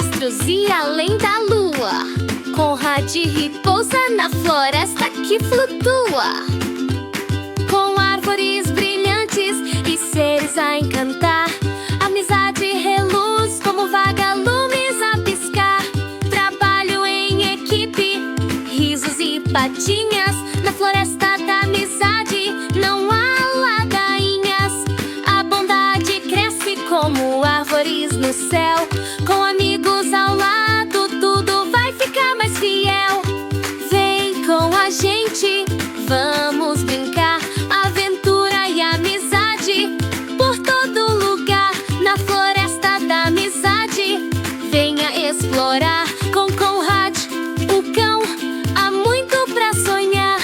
astros e além da lua. Conrad repousa na floresta que flutua, com árvores brilhantes e seres a encantar. Amizade reluz como vagalumes a piscar. Trabalho em equipe, risos e patinhas. Na floresta da amizade não há ladainhas. A bondade cresce como árvores no céu. Com amigos ao lado tudo vai ficar mais fiel. Vem com a gente, vamos brincar. Aventura e amizade por todo lugar. Na floresta da amizade venha explorar. Com Conrad, o cão, há muito pra sonhar.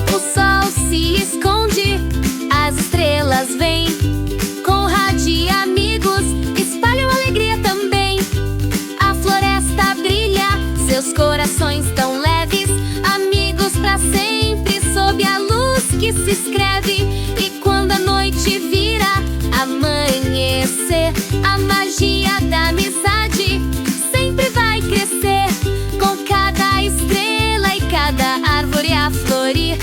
O sol se esconde, as estrelas vêm. Conrad e amigos espalham alegria também. A floresta brilha, seus corações tão leves. Amigos pra sempre, sob a luz que se escreve. E quando a noite vira amanhecer, a magia da amizade sempre vai crescer. Com cada estrela e cada árvore a florir,